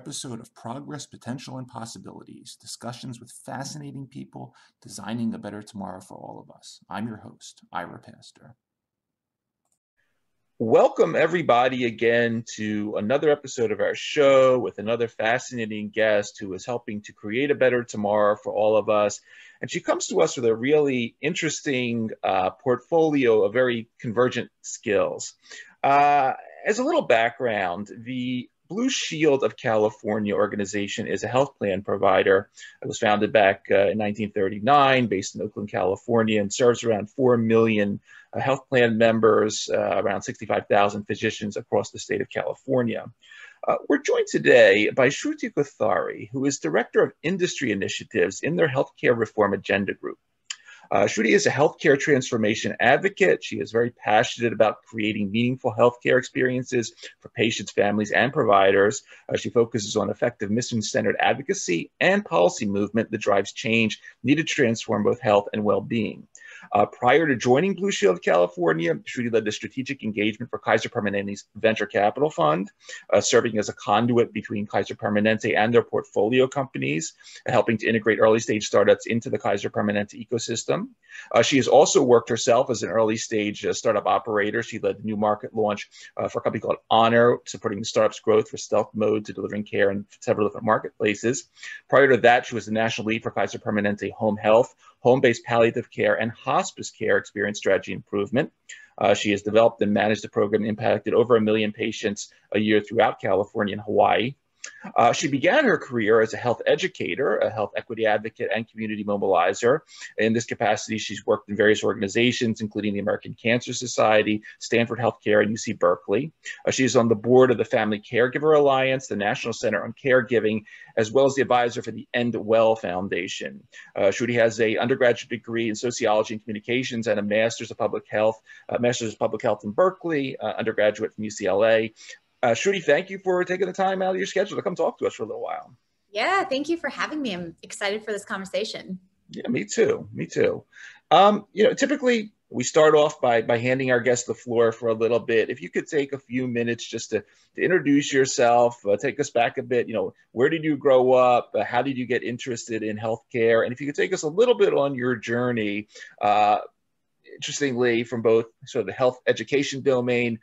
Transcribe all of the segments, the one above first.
episode of Progress, Potential, and Possibilities, discussions with fascinating people designing a better tomorrow for all of us. I'm your host, Ira Pastor. Welcome everybody again to another episode of our show with another fascinating guest who is helping to create a better tomorrow for all of us. And she comes to us with a really interesting portfolio of very convergent skills. As a little background, the Blue Shield of California organization is a health plan provider. It was founded back in 1939, based in Oakland, California, and serves around 4 million health plan members, around 65,000 physicians across the state of California. We're joined today by Shruti Kothari, who is Director of Industry Initiatives in their Healthcare Reform Agenda Group. Shruti is a healthcare transformation advocate. She is very passionate about creating meaningful healthcare experiences for patients, families, and providers. She focuses on effective mission-centered advocacy and policy movement that drives change needed to transform both health and well-being. Prior to joining Blue Shield of California, Shruti led the strategic engagement for Kaiser Permanente's venture capital fund, serving as a conduit between Kaiser Permanente and their portfolio companies, helping to integrate early stage startups into the Kaiser Permanente ecosystem. She has also worked herself as an early stage startup operator. She led the new market launch for a company called Honor, supporting the startup's growth for stealth mode to delivering care in several different marketplaces. Prior to that, she was the national lead for Kaiser Permanente Home Health, home-based palliative care, and hospice care experience strategy improvement. She has developed and managed a program that impacted over 1 million patients a year throughout California and Hawaii. She began her career as a health educator, a health equity advocate, and community mobilizer. In this capacity, she's worked in various organizations, including the American Cancer Society, Stanford Healthcare, and UC Berkeley. She is on the board of the Family Caregiver Alliance, the National Center on Caregiving, as well as the advisor for the End Well Foundation. Shruti has an undergraduate degree in sociology and communications and a master's of public health in Berkeley, undergraduate from UCLA. Shruti, thank you for taking the time out of your schedule to come talk to us for a little while. Yeah, thank you for having me. I'm excited for this conversation. Yeah, me too. Typically we start off by handing our guests the floor for a little bit. If you could take a few minutes just to introduce yourself, take us back a bit, where did you grow up? How did you get interested in healthcare? And if you could take us a little bit on your journey, interestingly, from both sort of the health education domain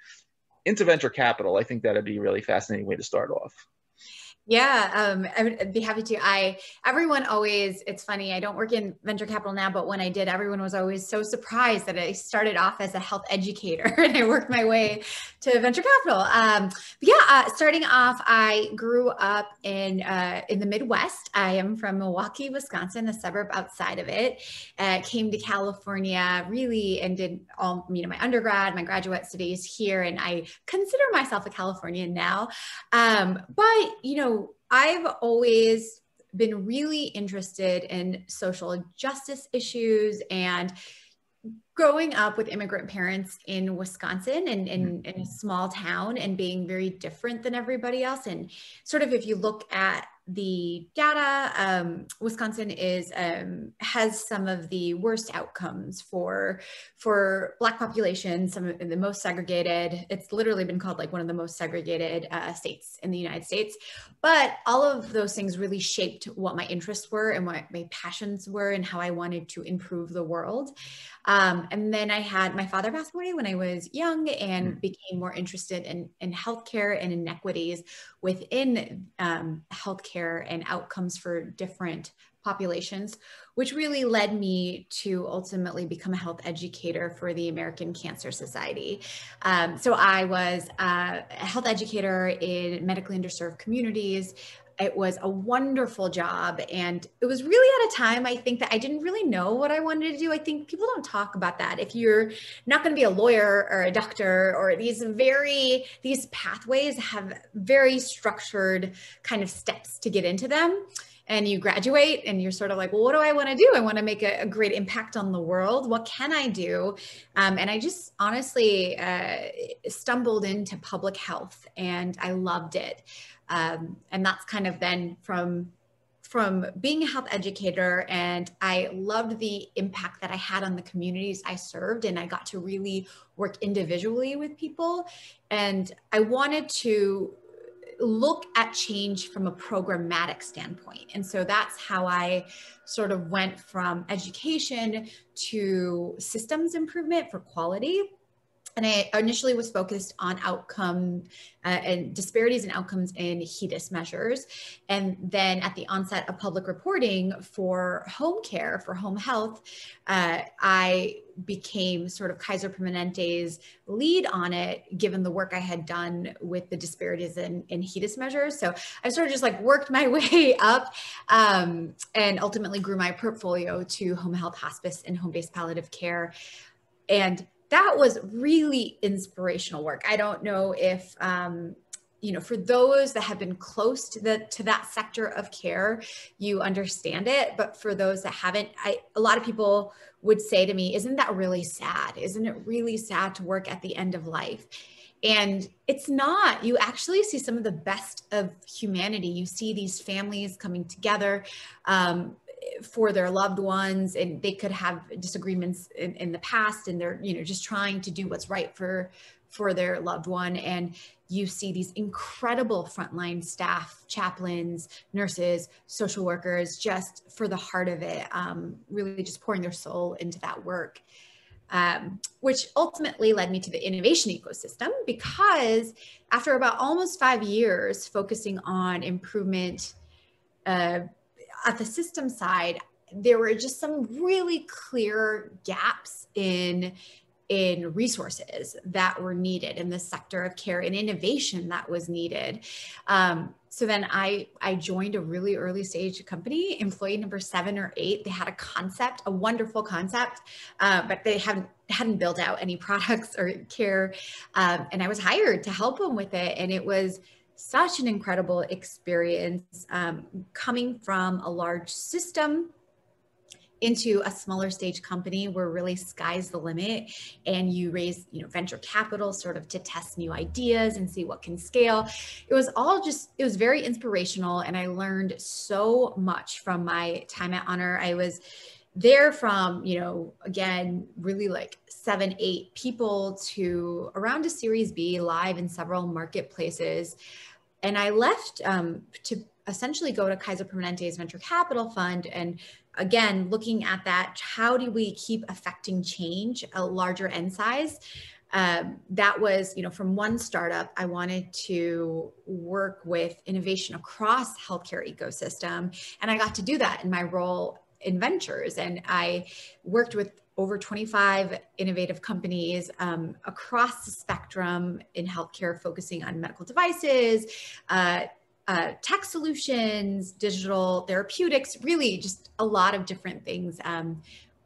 into venture capital, I think that'd be a really fascinating way to start off. Yeah, I would be happy to. Everyone always, it's funny, I don't work in venture capital now, but when I did, everyone was always so surprised that I started off as a health educator and I worked my way to venture capital. Starting off, I grew up in the Midwest. I am from Milwaukee, Wisconsin, a suburb outside of it. Came to California really and did all, my undergrad, my graduate studies here. And I consider myself a Californian now. I've always been really interested in social justice issues, and growing up with immigrant parents in Wisconsin and in a small town and being very different than everybody else. And sort of, if you look at the data, Wisconsin has some of the worst outcomes for Black population, some of the most segregated. It's literally been called like one of the most segregated states in the United States. But all of those things really shaped what my interests were and what my passions were and how I wanted to improve the world. And then I had my father pass away when I was young and became more interested in healthcare and inequities within healthcare and outcomes for different populations, which really led me to ultimately become a health educator for the American Cancer Society. So I was a health educator in medically underserved communities. It was a wonderful job. And it was really at a time, I think, that I didn't really know what I wanted to do. I think people don't talk about that. If you're not going to be a lawyer or a doctor, or these pathways have very structured kind of steps to get into them. And you graduate and you're sort of like, well, what do I want to do? I want to make a great impact on the world. What can I do? And I just honestly stumbled into public health and I loved it. And that's kind of been from being a health educator, and I loved the impact that I had on the communities I served, and I got to really work individually with people. And I wanted to look at change from a programmatic standpoint. And so that's how I sort of went from education to systems improvement for quality. And I initially was focused on outcome and disparities in outcomes in HEDIS measures. And then at the onset of public reporting for home care, for home health, I became sort of Kaiser Permanente's lead on it, given the work I had done with the disparities in HEDIS measures. So I sort of just like worked my way up and ultimately grew my portfolio to home health, hospice, and home-based palliative care. And that was really inspirational work. I don't know if, for those that have been close to that sector of care, you understand it. But for those that haven't, a lot of people would say to me, isn't that really sad? Isn't it really sad to work at the end of life? And it's not. You actually see some of the best of humanity. You see these families coming together for their loved ones, and they could have disagreements in the past, and they're, just trying to do what's right for their loved one. And you see these incredible frontline staff, chaplains, nurses, social workers, just for the heart of it, really just pouring their soul into that work. Which ultimately led me to the innovation ecosystem, because after about almost 5 years focusing on improvement at the system side, there were just some really clear gaps in resources that were needed in the sector of care, and innovation that was needed. So then I joined a really early stage company, employee number 7 or 8. They had a concept, a wonderful concept, but they hadn't built out any products or care. And I was hired to help them with it. And it was such an incredible experience, coming from a large system into a smaller stage company where really sky's the limit, and you raise, venture capital sort of to test new ideas and see what can scale. It was very inspirational. And I learned so much from my time at Honor. I was there from, again, really like 7, 8 people to around a Series B, live in several marketplaces. And I left to essentially go to Kaiser Permanente's venture capital fund. And again, looking at that, how do we keep affecting change, a larger end size? That was, from one startup, I wanted to work with innovation across healthcare ecosystem. And I got to do that in my role in ventures. And I worked with over 25 innovative companies across the spectrum in healthcare, focusing on medical devices, tech solutions, digital therapeutics, really just a lot of different things,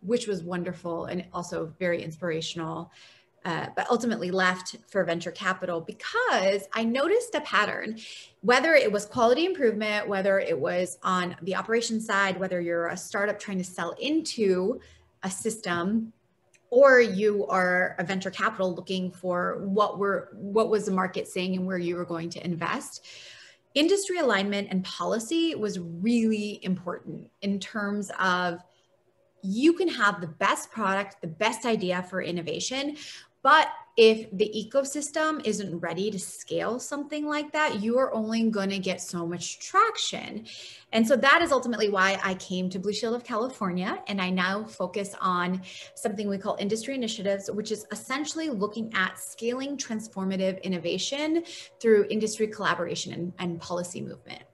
which was wonderful and also very inspirational. But ultimately left for venture capital because I noticed a pattern, whether it was quality improvement, whether it was on the operations side, whether you're a startup trying to sell into a system, or you are a venture capital looking for what was the market saying and where you were going to invest. Industry alignment and policy was really important in terms of, you can have the best product, the best idea for innovation, but if the ecosystem isn't ready to scale something like that, you are only going to get so much traction. And so that is ultimately why I came to Blue Shield of California. And I now focus on something we call industry initiatives, which is essentially looking at scaling transformative innovation through industry collaboration and policy movement.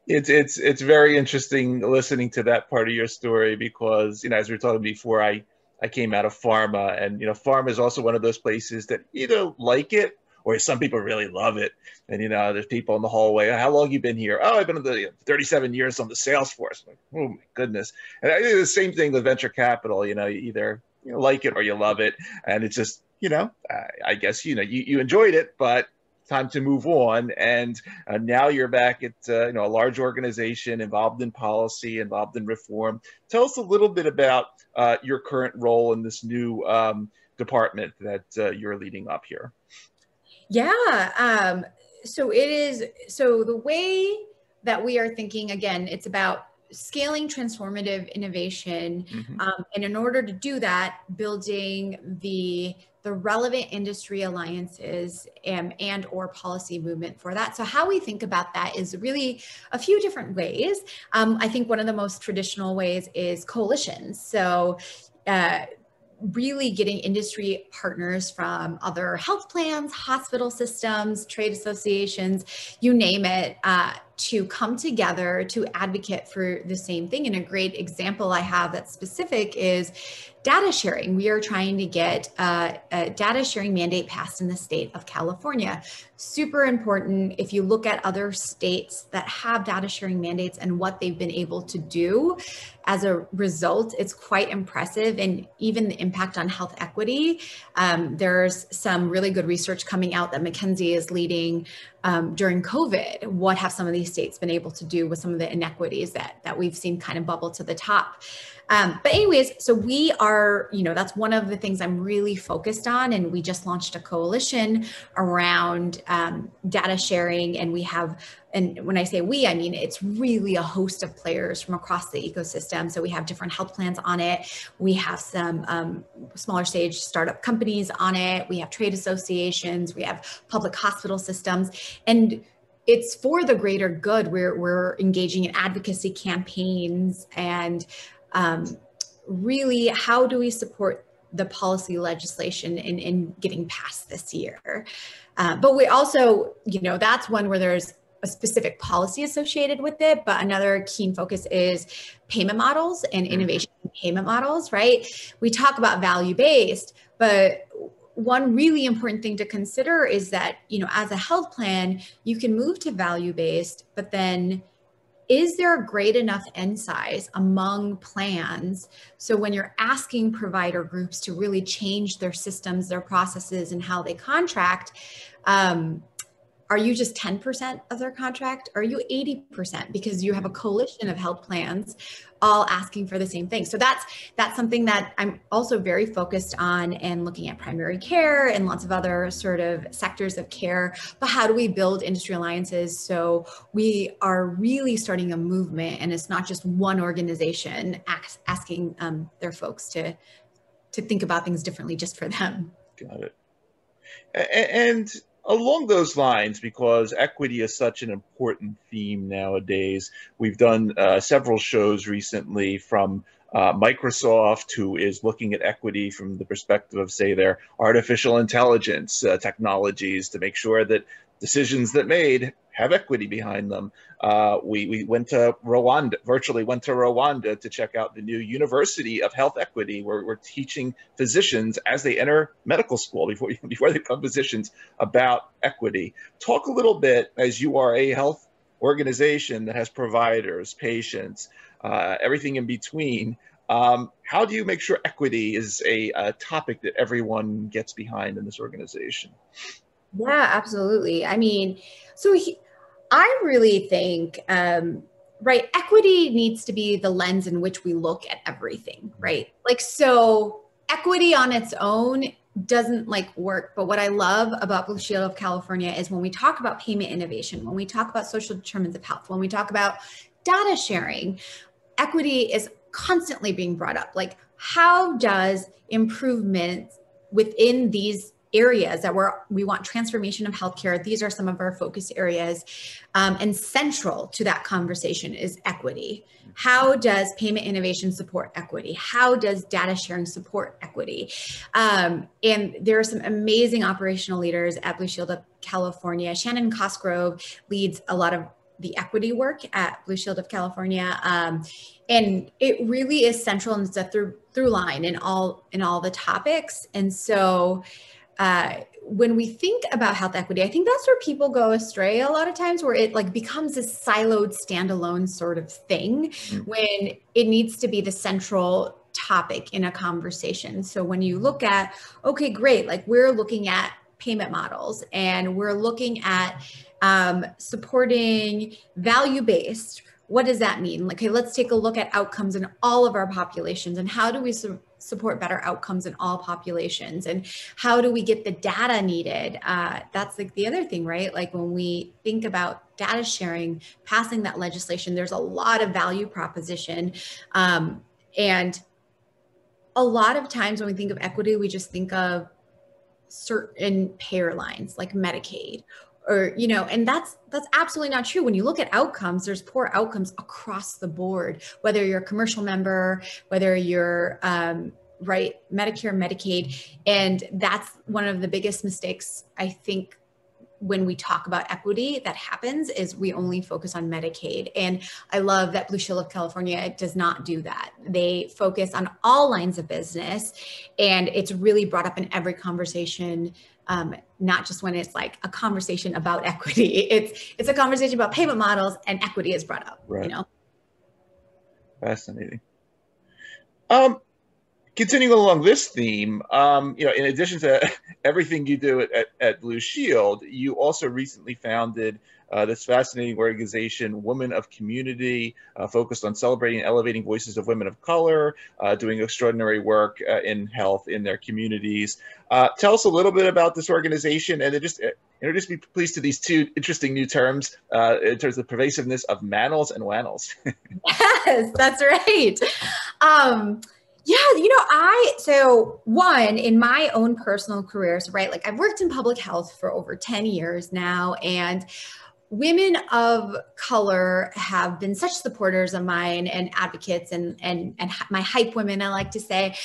It's very interesting listening to that part of your story, because, as we were talking before, I came out of pharma, and, pharma is also one of those places that either like it or some people really love it. And, there's people in the hallway, how long have you been here? Oh, I've been in the 37 years on the sales force. Like, oh my goodness. And I do the same thing with venture capital. You either like it or you love it. And it's just, I guess, you enjoyed it, but time to move on. And now you're back at a large organization involved in policy, involved in reform. Tell us a little bit about your current role in this new department that you're leading up here. Yeah. So the way that we are thinking, again, it's about scaling transformative innovation. Mm-hmm. And in order to do that, building the relevant industry alliances and or policy movement for that. So how we think about that is really a few different ways. I think one of the most traditional ways is coalitions. So really getting industry partners from other health plans, hospital systems, trade associations, you name it, to come together to advocate for the same thing. And a great example I have that's specific is data sharing. We are trying to get a data sharing mandate passed in the state of California. Super important. If you look at other states that have data sharing mandates and what they've been able to do as a result, it's quite impressive. And even the impact on health equity. There's some really good research coming out that McKinsey is leading during COVID. What have some of these states been able to do with some of the inequities that we've seen kind of bubble to the top? But anyways, so we are, that's one of the things I'm really focused on. And we just launched a coalition around data sharing. And we have, and when I say we, I mean, it's really a host of players from across the ecosystem. So we have different health plans on it. We have some smaller stage startup companies on it. We have trade associations. We have public hospital systems. And it's for the greater good. We're engaging in advocacy campaigns and really, how do we support the policy legislation in getting passed this year? But we also, that's one where there's a specific policy associated with it. But another keen focus is payment models and innovation in payment models, right? We talk about value-based, but one really important thing to consider is that, as a health plan, you can move to value-based, but then is there a great enough end size among plans? So when you're asking provider groups to really change their systems, their processes, and how they contract, are you just 10% of their contract? Or are you 80%? Because you have a coalition of health plans all asking for the same thing. So that's something that I'm also very focused on, and looking at primary care and lots of other sort of sectors of care. But how do we build industry alliances so we are really starting a movement, and it's not just one organization asking their folks to think about things differently just for them. Got it. And along those lines, because equity is such an important theme nowadays, we've done several shows recently from Microsoft, who is looking at equity from the perspective of, say, their artificial intelligence technologies to make sure that decisions that made have equity behind them. We went to Rwanda, virtually went to Rwanda to check out the new University of Health Equity, where we're teaching physicians as they enter medical school before they become physicians about equity. Talk a little bit, as you are a health organization that has providers, patients, everything in between. How do you make sure equity is a topic that everyone gets behind in this organization? Yeah, absolutely. I mean, I really think, right, equity needs to be the lens in which we look at everything, right? Like, so equity on its own doesn't work. But what I love about Blue Shield of California is when we talk about payment innovation, when we talk about social determinants of health, when we talk about data sharing, equity is constantly being brought up. Like, how does improvement within these areas that we want transformation of healthcare? These are some of our focus areas. And central to that conversation is equity. How does payment innovation support equity? How does data sharing support equity? And there are some amazing operational leaders at Blue Shield of California. Shannon Cosgrove leads a lot of the equity work at Blue Shield of California. And it really is central, and it's a through line in all the topics. And so when we think about health equity, I think that's where people go astray a lot of times, where it becomes a siloed, standalone sort of thing when it needs to be the central topic in a conversation. So when you look at, okay, great, we're looking at payment models, and we're looking at supporting value-based. What does that mean? Okay, let's take a look at outcomes in all of our populations, and how do we support better outcomes in all populations? And how do we get the data needed? That's like the other thing, right? Like when we think about data sharing, passing that legislation, there's a lot of value proposition. And a lot of times when we think of equity, we just think of certain payer lines like Medicaid, or, you know, and that's absolutely not true. When you look at outcomes, there's poor outcomes across the board, whether you're a commercial member, whether you're right, Medicare, Medicaid. And that's one of the biggest mistakes, I think, when we talk about equity that happens, is we only focus on Medicaid. And I love that Blue Shield of California does not do that. They focus on all lines of business, and it's really brought up in every conversation, not just when it's like a conversation about equity. It's a conversation about payment models, and equity is brought up, Right. you know? Fascinating. Continuing along this theme, you know, in addition to everything you do at Blue Shield, you also recently founded this fascinating organization, Women of Community, focused on celebrating and elevating voices of women of color, doing extraordinary work in health in their communities. Tell us a little bit about this organization, and then just introduce me, please, to these two interesting new terms in terms of pervasiveness of manels and wanels. Yes, that's right. Yeah, you know, so one, in my own personal careers, right, like I've worked in public health for over 10 years now, and women of color have been such supporters of mine and advocates and my hype women, I like to say.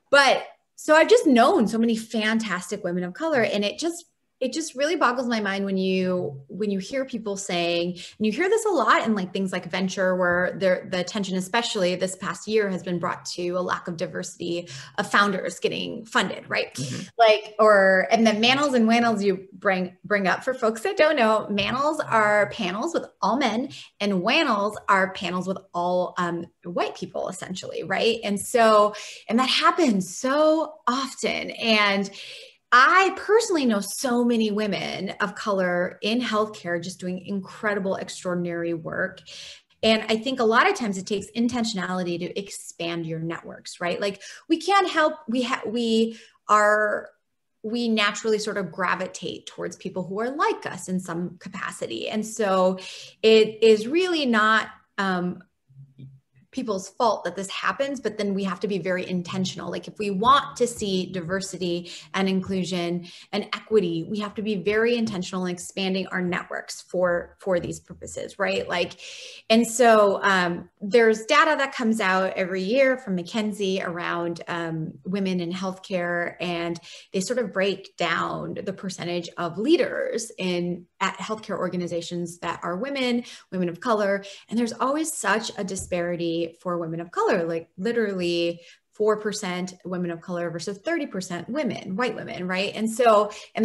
But so I've just known so many fantastic women of color, and it just really boggles my mind when you hear people saying, and you hear this a lot in like things like venture, where the attention, especially this past year, has been brought to a lack of diversity of founders getting funded, right? Mm-hmm. Like, and then manels and wanels you bring up. For folks that don't know, manels are panels with all men, and wanels are panels with all white people, essentially, right? And that happens so often. And I personally know so many women of color in healthcare just doing incredible, extraordinary work. And I think a lot of times it takes intentionality to expand your networks, right? Like we can't help, we naturally sort of gravitate towards people who are like us in some capacity. And so it is really not people's fault that this happens, but then we have to be very intentional. Like if we want to see diversity and inclusion and equity, we have to be very intentional in expanding our networks for these purposes, right? Like, and so there's data that comes out every year from McKinsey around women in healthcare, and they sort of break down the percentage of leaders at healthcare organizations that are women of color. And there's always such a disparity for women of color, like literally 4% women of color versus 30% white women, right? And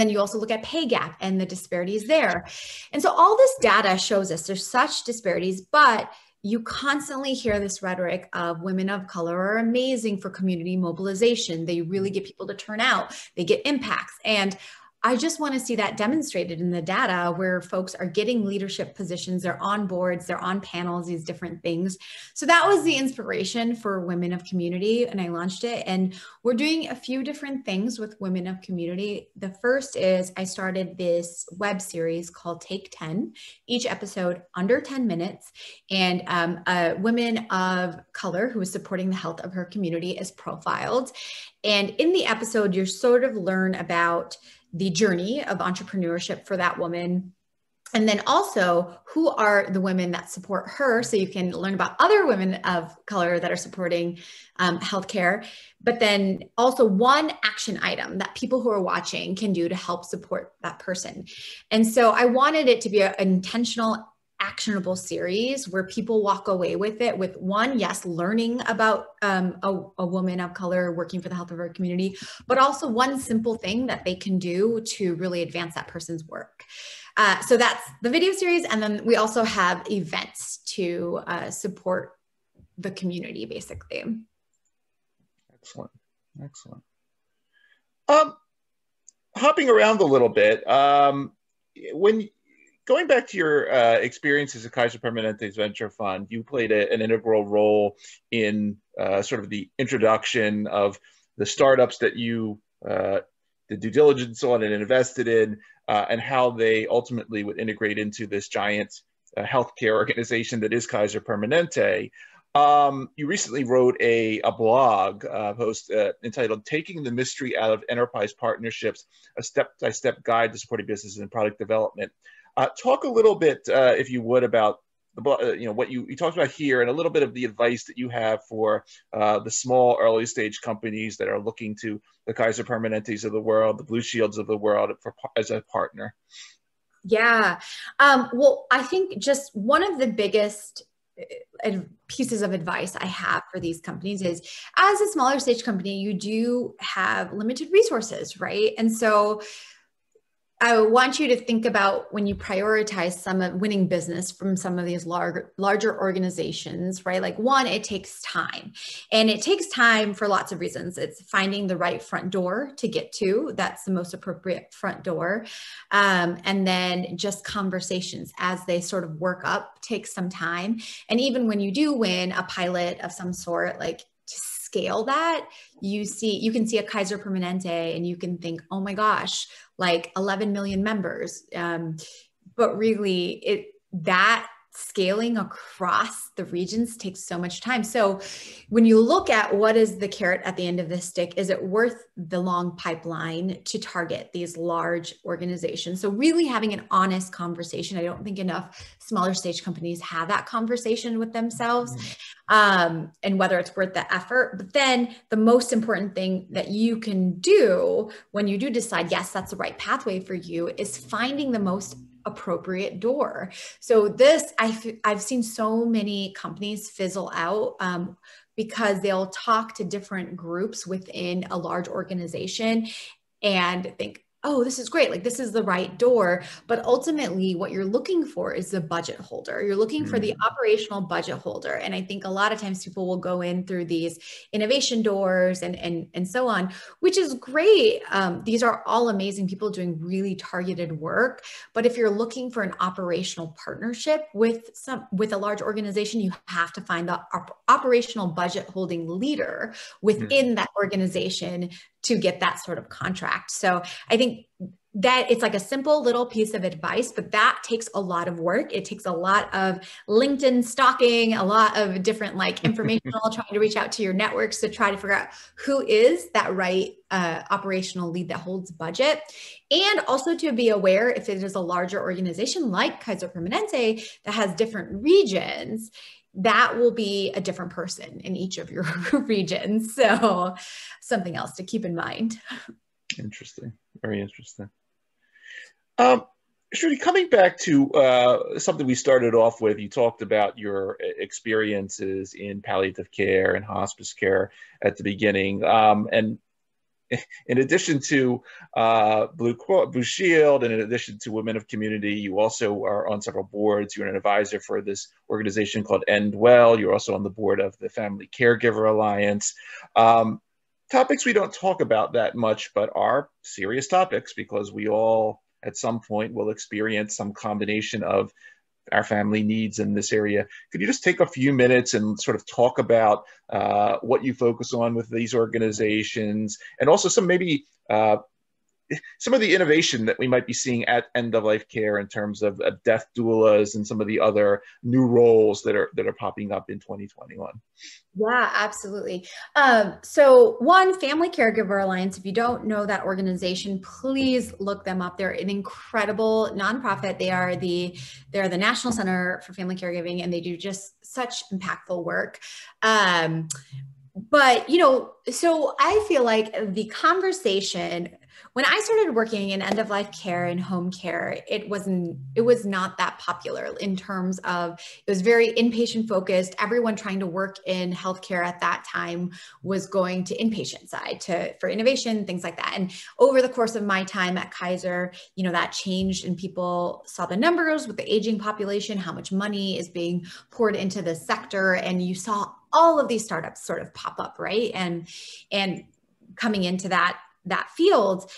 then you also look at pay gap and the disparities there. And so all this data shows us there's such disparities, but you constantly hear this rhetoric of women of color are amazing for community mobilization. They really get people to turn out. They get impacts. And I just want to see that demonstrated in the data, where folks are getting leadership positions, they're on boards, they're on panels, these different things. So that was the inspiration for Women of Community, and I launched it. And we're doing a few different things with Women of Community. The first is I started this web series called Take 10, each episode under 10 minutes. And a woman of color who is supporting the health of her community is profiled. And in the episode, you sort of learn about the journey of entrepreneurship for that woman. And then also, who are the women that support her? So you can learn about other women of color that are supporting healthcare, but then also one action item that people who are watching can do to help support that person. And so I wanted it to be an intentional, actionable series where people walk away with it with one, yes, learning about a woman of color working for the health of her community, but also one simple thing that they can do to really advance that person's work. So that's the video series. And then we also have events to support the community, basically. Excellent. Excellent. Hopping around a little bit, going back to your experiences at Kaiser Permanente's venture fund, you played an integral role in sort of the introduction of the startups that you did due diligence on and invested in, and how they ultimately would integrate into this giant healthcare organization that is Kaiser Permanente. You recently wrote a blog post entitled "Taking the Mystery Out of Enterprise Partnerships: A Step-by-Step Guide to Supporting Business and Product Development." Talk a little bit, if you would, about what you talked about here, and a little bit of the advice that you have for the small early stage companies that are looking to the Kaiser Permanentes of the world, the Blue Shields of the world, as a partner. Yeah. Well, I think just one of the biggest pieces of advice I have for these companies is, as a smaller stage company, you do have limited resources, right? And so I want you to think about, when you prioritize some of winning business from some of these larger organizations, right? Like, one, it takes time, and it takes time for lots of reasons. It's finding the right front door to get to. That's the most appropriate front door. And then just conversations as they sort of work up takes some time. And even when you do win a pilot of some sort, like, to scale that, you can see a Kaiser Permanente and you can think, oh my gosh, like 11 million members. But really, that scaling across the regions takes so much time. So when you look at what is the carrot at the end of the stick, is it worth the long pipeline to target these large organizations? So really having an honest conversation. I don't think enough smaller stage companies have that conversation with themselves, and whether it's worth the effort. But then the most important thing that you can do when you do decide, yes, that's the right pathway for you, is finding the most appropriate door. So this, I've seen so many companies fizzle out because they'll talk to different groups within a large organization and think, oh, this is great. Like, this is the right door. But ultimately what you're looking for is the budget holder. You're looking for the operational budget holder. And I think a lot of times people will go in through these innovation doors and so on, which is great. These are all amazing people doing really targeted work. But if you're looking for an operational partnership with a large organization, you have to find the operational budget holding leader within that organization to get that sort of contract. So I think that it's like a simple little piece of advice, but that takes a lot of work. It takes a lot of LinkedIn stalking, a lot of different informational trying to reach out to your networks to try to figure out who is that right operational lead that holds budget. And also to be aware, if it is a larger organization like Kaiser Permanente that has different regions, that will be a different person in each of your regions. So something else to keep in mind. Interesting. Very interesting. Shruti, coming back to something we started off with, you talked about your experiences in palliative care and hospice care at the beginning. And in addition to Blue Shield, and in addition to Women of Community, you also are on several boards. You're an advisor for this organization called End Well. You're also on the board of the Family Caregiver Alliance. Topics we don't talk about that much, but are serious topics, because we all at some point will experience some combination of our family needs in this area. Could you just take a few minutes and sort of talk about what you focus on with these organizations, and also some of the innovation that we might be seeing at end-of-life care in terms of death doulas and some of the other new roles that are popping up in 2021? Yeah, absolutely. So one, Family Caregiver Alliance, if you don't know that organization, please look them up. They're an incredible nonprofit. They're the National Center for Family Caregiving, and they do just such impactful work. But, so I feel like the conversation, when I started working in end-of-life care and home care, it was not that popular in terms of, it was very inpatient focused. Everyone trying to work in healthcare at that time was going to inpatient side for innovation, things like that. And over the course of my time at Kaiser, that changed, and people saw the numbers with the aging population, how much money is being poured into the sector. And you saw all of these startups sort of pop up, right? And coming into that field,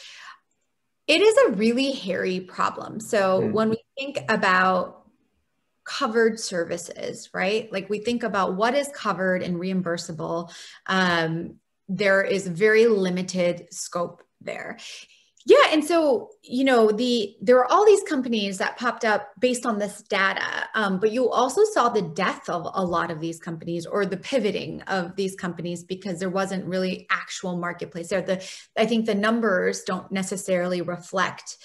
it is a really hairy problem. So when we think about covered services, right? Like we think about what is covered and reimbursable. There is very limited scope there. Yeah. And so, you know, there were all these companies that popped up based on this data, but you also saw the death of a lot of these companies, or the pivoting of these companies, because there wasn't really actual marketplace there. I think the numbers don't necessarily reflect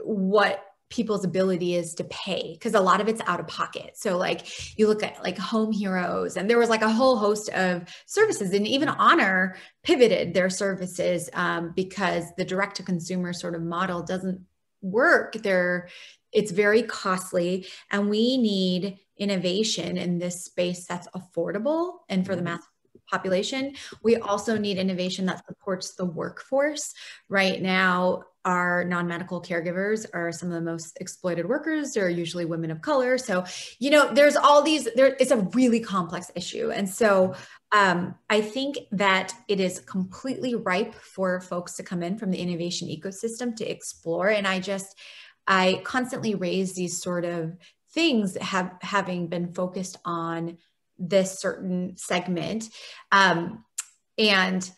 what people's ability is to pay, because a lot of it's out of pocket. So like you look at like Home Heroes, and there was like a whole host of services, and even Honor pivoted their services because the direct to consumer sort of model doesn't work there. It's very costly, and we need innovation in this space that's affordable and for the mass population. We also need innovation that supports the workforce. Right now, our non-medical caregivers are some of the most exploited workers. They're usually women of color. So, you know, there's all these, it's a really complex issue. And so I think that it is completely ripe for folks to come in from the innovation ecosystem to explore. And I constantly raise these sort of things having been focused on this certain segment. And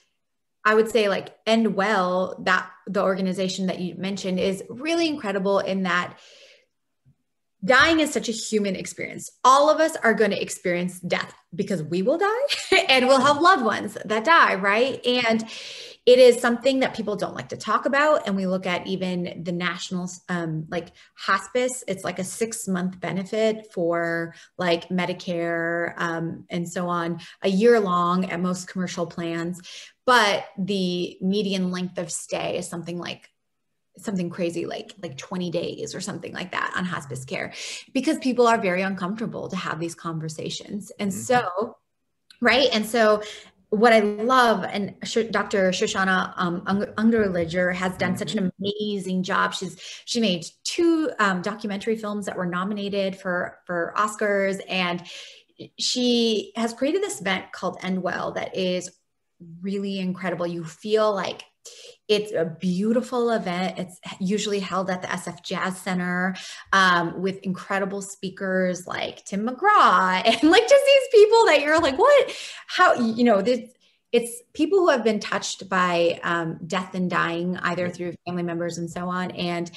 I would say like End Well, that the organization that you mentioned, is really incredible in that dying is such a human experience. All of us are going to experience death because we will die and we'll have loved ones that die, right? And it is something that people don't like to talk about. And we look at even the national, like hospice, it's like a 6-month benefit for like Medicare and so on, a year long at most commercial plans. But the median length of stay is something crazy, like 20 days or something like that on hospice care, because people are very uncomfortable to have these conversations. And so, right. And so what I love, and Dr. Shoshana Ungerledger has done such an amazing job. She made 2 documentary films that were nominated for Oscars, and she has created this event called End Well that is really incredible. You feel like it's a beautiful event. It's usually held at the SF Jazz Center with incredible speakers like Tim McGraw and like just these people that you're like, what? How, you know, it's people who have been touched by death and dying, either through family members and so on. And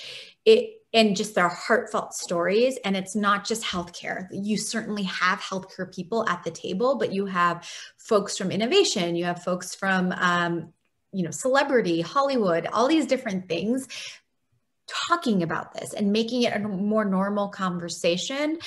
just their heartfelt stories. And it's not just healthcare. You certainly have healthcare people at the table, but you have folks from innovation, you have folks from celebrity, Hollywood, all these different things talking about this and making it a more normal conversation.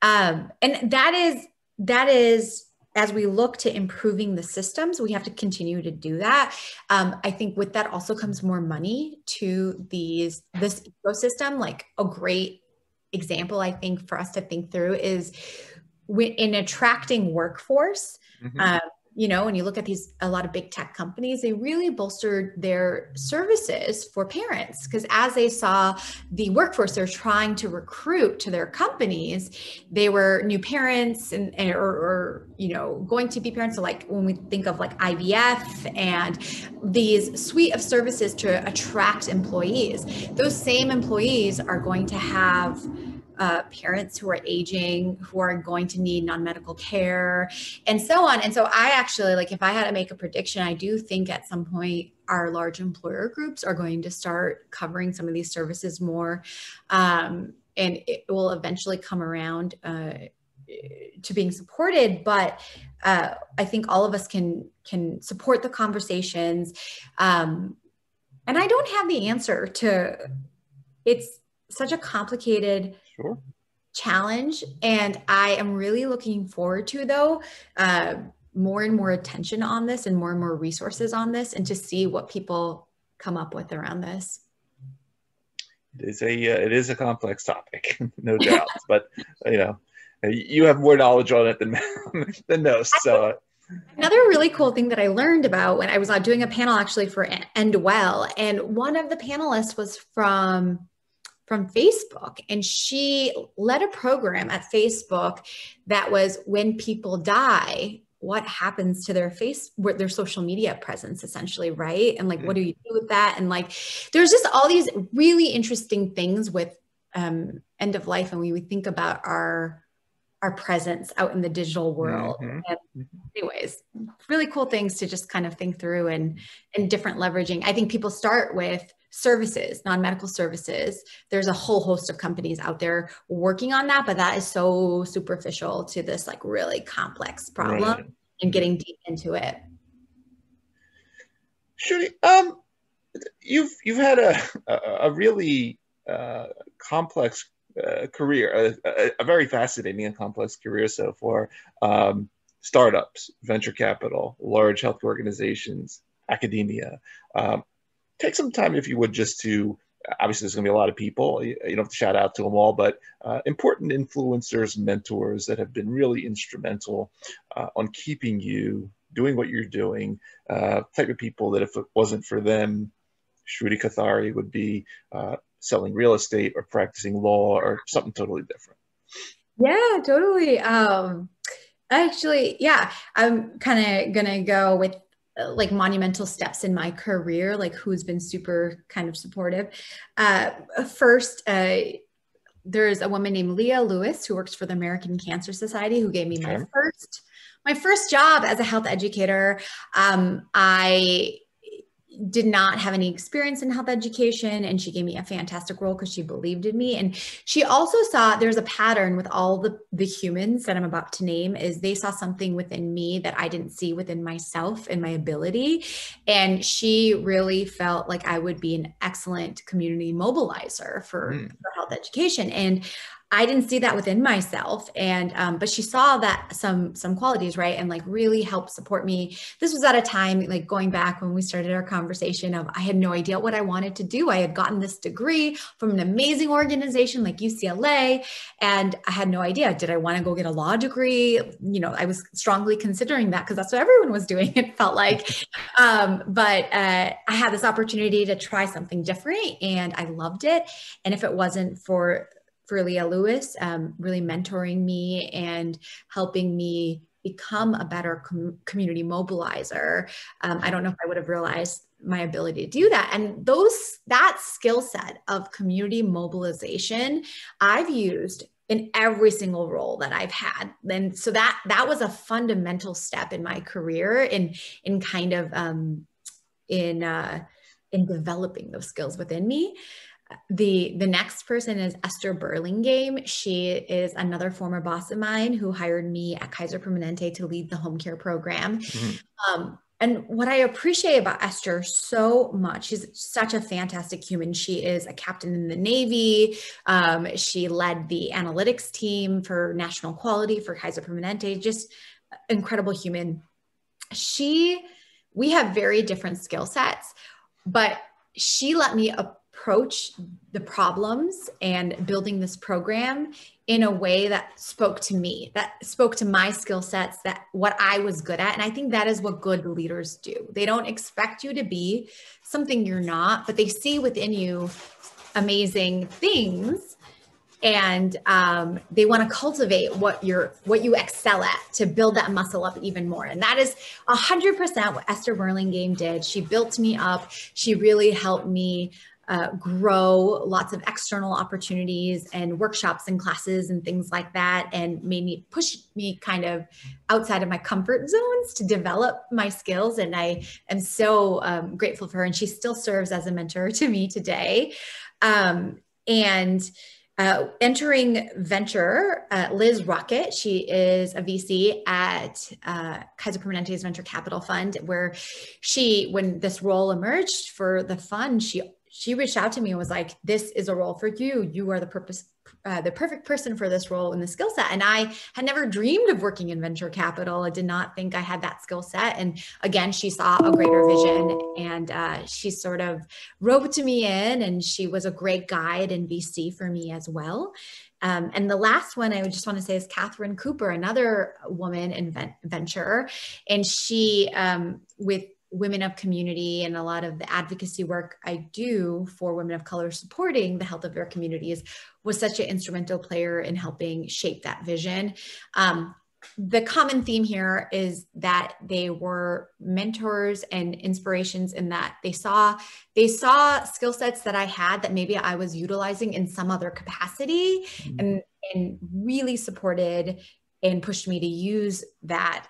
And that is, as we look to improving the systems, we have to continue to do that. I think with that also comes more money to this ecosystem. Like a great example, I think, for us to think through is in attracting workforce. When you look at a lot of big tech companies, they really bolstered their services for parents, because as they saw the workforce they're trying to recruit to their companies, they were new parents or going to be parents. So like when we think of like IVF and these suite of services to attract employees, those same employees are going to have parents who are aging, who are going to need non-medical care and so on. And so I actually, like, if I had to make a prediction, I do think at some point our large employer groups are going to start covering some of these services more. And it will eventually come around to being supported. But I think all of us can support the conversations. And I don't have the answer to, it's such a complicated challenge. And I am really looking forward to, though, more and more attention on this and more resources on this, and to see what people come up with around this. It is a complex topic, no doubt, but you have more knowledge on it than most. So another really cool thing that I learned about when I was doing a panel actually for End Well, and one of the panelists was from Facebook, and she led a program at Facebook that was, when people die, what happens to their their social media presence essentially, right? And like, what do you do with that? And like, there's just all these really interesting things with end of life. And we think about our presence out in the digital world. And anyways, really cool things to just kind of think through and different leveraging. I think people start with services, non-medical services. There's a whole host of companies out there working on that, but that is so superficial to this like really complex problem and getting deep into it. Shruti, you've had a really complex career, a very fascinating and complex career so far. Startups, venture capital, large health organizations, academia. Take some time, if you would, just to, obviously there's going to be a lot of people, you don't have to shout out to them all, but important influencers, mentors that have been really instrumental on keeping you doing what you're doing, type of people that if it wasn't for them, Shruti Kothari would be selling real estate or practicing law or something totally different. Yeah, totally. Actually, yeah, I'm kind of gonna go with like monumental steps in my career, like who's been super kind of supportive. First, there's a woman named Leah Lewis who works for the American Cancer Society who gave me my first job as a health educator. I did not have any experience in health education, and she gave me a fantastic role because she believed in me. And she also saw there's a pattern with all the humans that I'm about to name, is they saw something within me that I didn't see within myself and my ability. And she really felt like I would be an excellent community mobilizer for health education. And I didn't see that within myself. And, but she saw that some qualities, right. And like really helped support me. This was at a time, like going back when we started our conversation of, I had no idea what I wanted to do. I had gotten this degree from an amazing organization like UCLA. And I had no idea, did I want to go get a law degree? You know, I was strongly considering that because that's what everyone was doing. It felt like, but I had this opportunity to try something different and I loved it. And if it wasn't for Leah Lewis, really mentoring me and helping me become a better community mobilizer, I don't know if I would have realized my ability to do that. And that skill set of community mobilization, I've used in every single role that I've had. And so that was a fundamental step in my career in kind of in developing those skills within me. The next person is Esther Burlingame. She is another former boss of mine who hired me at Kaiser Permanente to lead the home care program. And what I appreciate about Esther so much, she's such a fantastic human. She is a captain in the Navy. She led the analytics team for national quality for Kaiser Permanente, just incredible human. We have very different skill sets, but she let me approach the problems and building this program in a way that spoke to me, that spoke to my skill sets, that what I was good at. And I think that is what good leaders do. They don't expect you to be something you're not, but they see within you amazing things. And they want to cultivate what you excel at to build that muscle up even more. And that is 100% what Esther Burlingame did. She built me up. She really helped me grow lots of external opportunities and workshops and classes and things like that, and push me kind of outside of my comfort zones to develop my skills. And I am so grateful for her. And she still serves as a mentor to me today. Entering venture, Liz Rocket, she is a VC at Kaiser Permanente's Venture Capital Fund, where when this role emerged for the fund, she reached out to me and was like, this is a role for you. You are the perfect person for this role and the skill set. And I had never dreamed of working in venture capital. I did not think I had that skill set. And again, she saw a greater vision and she sort of roped me in, and she was a great guide and VC for me as well. And the last one I would just want to say is Catherine Cooper, another woman in venture. And she, with women of community and a lot of the advocacy work I do for women of color supporting the health of their communities, was such an instrumental player in helping shape that vision. the common theme here is that they were mentors and inspirations in that they saw skill sets that I had that maybe I was utilizing in some other capacity, and really supported and pushed me to use that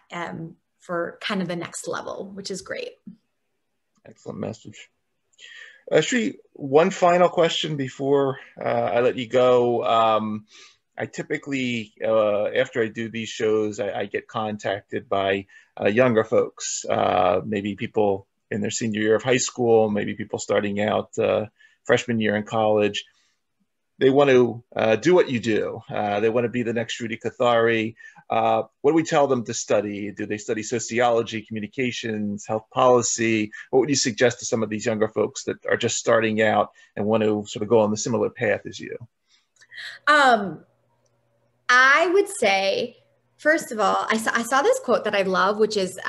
for kind of the next level, which is great. Excellent message. Shri, one final question before I let you go. I typically, after I do these shows, I get contacted by younger folks, maybe people in their senior year of high school, maybe people starting out freshman year in college. They want to do what you do. They want to be the next Shruti Kothari. What do we tell them to study? Do they study sociology, communications, health policy? What would you suggest to some of these younger folks that are just starting out and want to sort of go on the similar path as you? I would say, first of all, I saw this quote that I love, which is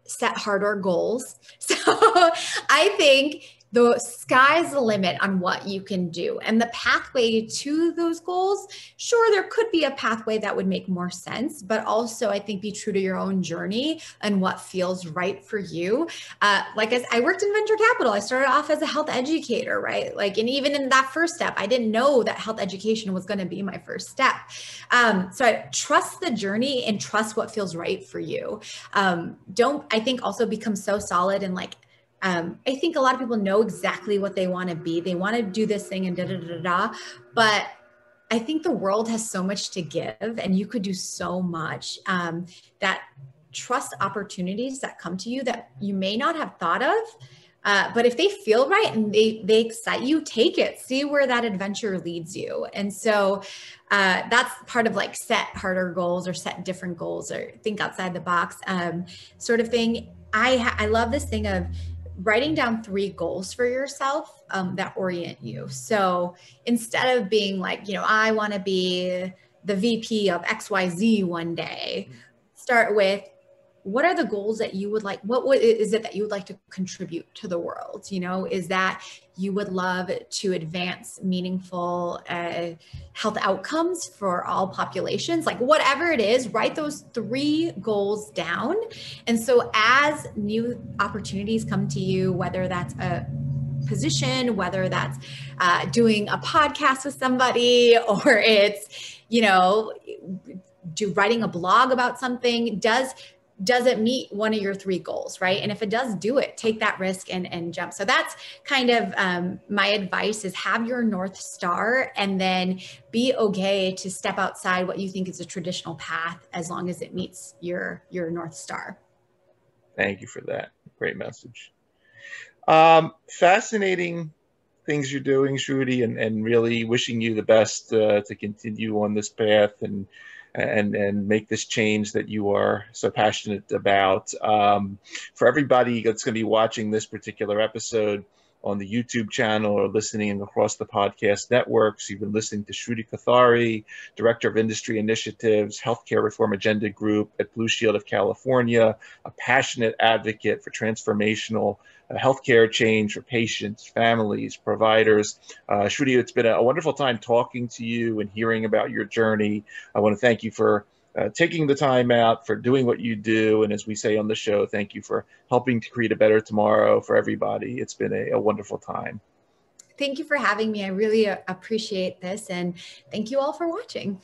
set harder goals. So I think the sky's the limit on what you can do. And the pathway to those goals, sure, there could be a pathway that would make more sense, but also I think be true to your own journey and what feels right for you. Like I worked in venture capital. I started off as a health educator, right? Like, and even in that first step, I didn't know that health education was going to be my first step. So I trust the journey and trust what feels right for you. Don't, I think, also become so solid and like, I think a lot of people know exactly what they want to be. They want to do this thing and da, da, da, da, but I think the world has so much to give and you could do so much, that trust opportunities that come to you that you may not have thought of. But if they feel right and they excite you, take it, see where that adventure leads you. And so that's part of like set harder goals or set different goals or think outside the box sort of thing. I love this thing of writing down 3 goals for yourself that orient you. So instead of being like, you know, I want to be the VP of XYZ one day, start with, what are the goals that you would like? What is it that you would like to contribute to the world? You know, is that you would love to advance meaningful health outcomes for all populations? Like whatever it is, write those 3 goals down. And so as new opportunities come to you, whether that's a position, whether that's doing a podcast with somebody, or it's, you know, writing a blog about something, does it meet one of your 3 goals, right? And if it does, do it, take that risk and jump. So that's kind of my advice is have your North Star and then be okay to step outside what you think is a traditional path as long as it meets your North Star. Thank you for that. Great message. Fascinating things you're doing, Shruti, and really wishing you the best to continue on this path and make this change that you are so passionate about. For everybody that's going to be watching this particular episode on the YouTube channel or listening across the podcast networks, you've been listening to Shruti Kothari, Director of Industry Initiatives, Healthcare Reform Agenda Group at Blue Shield of California, a passionate advocate for transformational healthcare change for patients, families, providers. Shruti, it's been a wonderful time talking to you and hearing about your journey. I want to thank you for taking the time out, for doing what you do. And as we say on the show, thank you for helping to create a better tomorrow for everybody. It's been a wonderful time. Thank you for having me. I really appreciate this. And thank you all for watching.